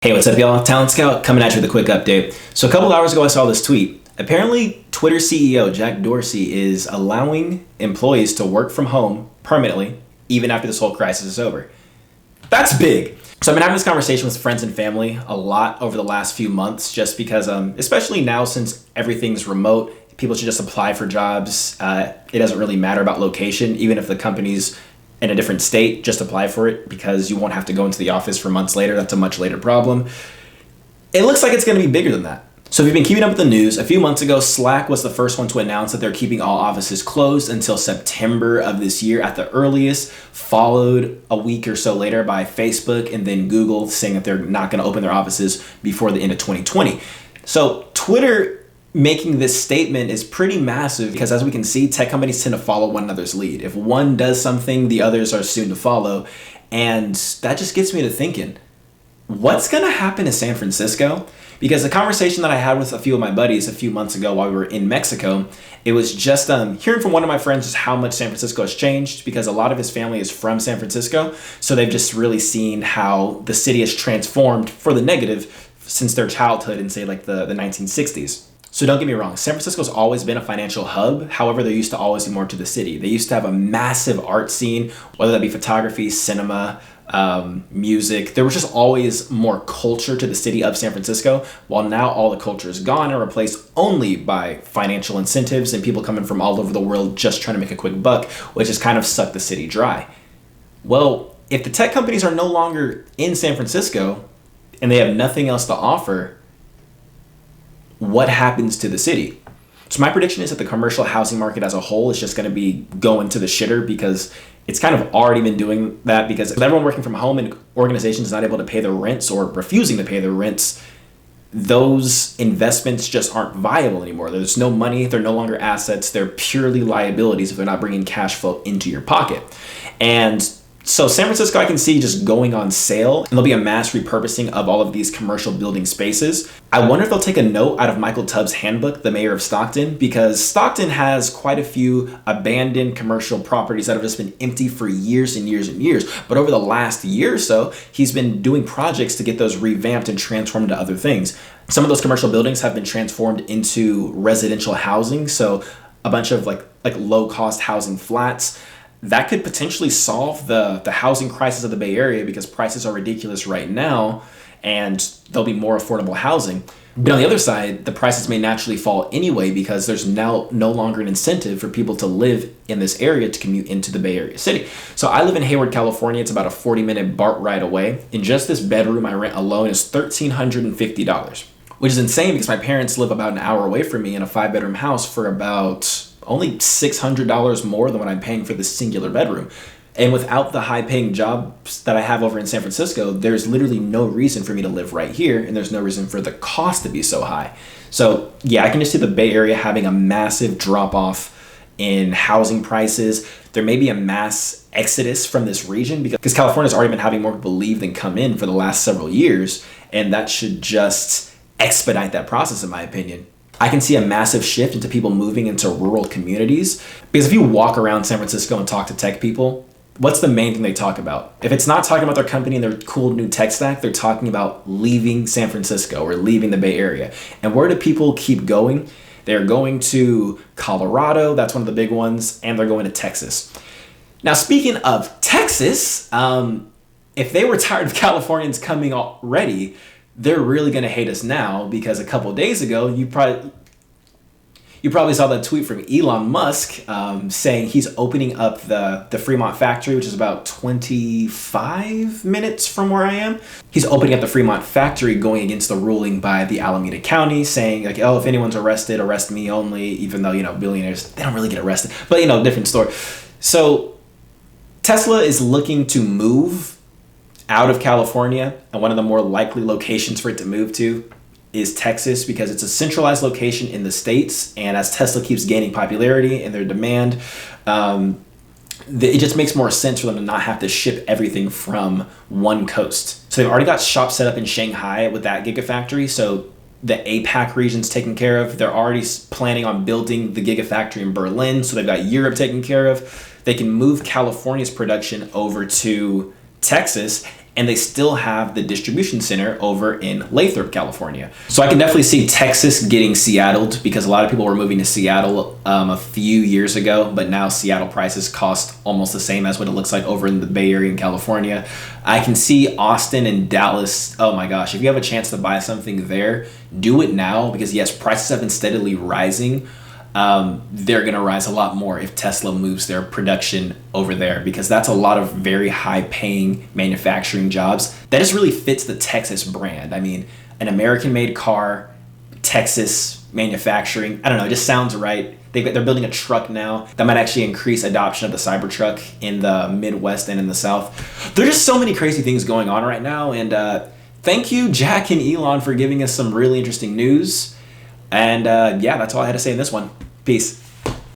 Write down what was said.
Hey, what's up, y'all? Talentscowt coming at you with a quick update. So a couple hours ago, I saw this tweet. Apparently, Twitter CEO Jack Dorsey is allowing employees to work from home permanently, even after this whole crisis is over. That's big. So I've been having this conversation with friends and family a lot over the last few months, just because, especially now since everything's remote, people should just apply for jobs. It doesn't really matter about location, even if the company's in a different state, just apply for it because you won't have to go into the office for months later. That's a much later problem. It looks like it's going to be bigger than that. So if you've been keeping up with the news, a few months ago, Slack was the first one to announce that they're keeping all offices closed until September of this year at the earliest, followed a week or so later by Facebook and then Google saying that they're not going to open their offices before the end of 2020. So Twitter making this statement is pretty massive because, as we can see, tech companies tend to follow one another's lead. If one does something, the others are soon to follow. And that just gets me to thinking, what's going to happen to San Francisco? Because the conversation that I had with a few of my buddies a few months ago while we were in Mexico, it was just hearing from one of my friends just how much San Francisco has changed, because a lot of his family is from San Francisco. So they've just really seen how the city has transformed for the negative since their childhood in, say, like the 1960s. So don't get me wrong, San Francisco's always been a financial hub. However, there used to always be more to the city. They used to have a massive art scene, whether that be photography, cinema, music. There was just always more culture to the city of San Francisco, while now all the culture is gone and replaced only by financial incentives and people coming from all over the world just trying to make a quick buck, which has kind of sucked the city dry. Well, if the tech companies are no longer in San Francisco and they have nothing else to offer, what happens to the city? So my prediction is that the commercial housing market as a whole is just going to be going to the shitter, because it's kind of already been doing that, because with everyone working from home and organizations not able to pay their rents or refusing to pay their rents, those investments just aren't viable anymore. There's no money. They're no longer assets. They're purely liabilities if they're not bringing cash flow into your pocket. And so San Francisco, I can see just going on sale, and there'll be a mass repurposing of all of these commercial building spaces. I wonder if they'll take a note out of Michael Tubbs' handbook, the mayor of Stockton, because Stockton has quite a few abandoned commercial properties that have just been empty for years and years and years. But over the last year or so, he's been doing projects to get those revamped and transformed into other things. Some of those commercial buildings have been transformed into residential housing, so a bunch of like low-cost housing flats. That could potentially solve the housing crisis of the Bay Area, because prices are ridiculous right now and there'll be more affordable housing. But on the other side, the prices may naturally fall anyway, because there's now no longer an incentive for people to live in this area to commute into the Bay Area city. So I live in Hayward, California. It's about a 40-minute BART ride away. And just this bedroom I rent alone is $1,350, which is insane because my parents live about an hour away from me in a 5-bedroom house for about only $600 more than what I'm paying for this singular bedroom. And without the high-paying jobs that I have over in San Francisco, there's literally no reason for me to live right here, and there's no reason for the cost to be so high. So yeah, I can just see the Bay Area having a massive drop-off in housing prices. There may be a mass exodus from this region, because California's already been having more people leave than come in for the last several years, and that should just expedite that process, in my opinion. I can see a massive shift into people moving into rural communities, because if you walk around San Francisco and talk to tech people, what's the main thing they talk about? If it's not talking about their company and their cool new tech stack, they're talking about leaving San Francisco or leaving the Bay Area. And where do people keep going? They're going to Colorado, that's one of the big ones, and they're going to Texas. Now, speaking of Texas, if they were tired of Californians coming already, they're really going to hate us now, because a couple days ago, you probably saw that tweet from Elon Musk saying he's opening up the Fremont factory, which is about 25 minutes from where I am. He's opening up the Fremont factory, going against the ruling by the Alameda County, saying like, oh, if anyone's arrested, arrest me only, even though, billionaires, they don't really get arrested. But, different story. So Tesla is looking to move out of California, and one of the more likely locations for it to move to is Texas, because it's a centralized location in the States, and as Tesla keeps gaining popularity and their demand, it just makes more sense for them to not have to ship everything from one coast. So they've already got shops set up in Shanghai with that gigafactory, so the APAC region's taken care of. They're already planning on building the gigafactory in Berlin, so they've got Europe taken care of. They can move California's production over to Texas, and they still have the distribution center over in Lathrop, California. So I can definitely see Texas getting Seattled, because a lot of people were moving to Seattle a few years ago, but now Seattle prices cost almost the same as what it looks like over in the Bay Area in California. I can see Austin and Dallas. Oh my gosh, if you have a chance to buy something there, do it now, because yes, prices have been steadily rising. They're going to rise a lot more if Tesla moves their production over there, because that's a lot of very high paying manufacturing jobs. That just really fits the Texas brand. I mean, an American made car, Texas manufacturing. I don't know, it just sounds right. They're building a truck now that might actually increase adoption of the Cybertruck in the Midwest and in the South. There's just so many crazy things going on right now. And thank you, Jack and Elon, for giving us some really interesting news. And yeah, that's all I had to say in this one. Peace.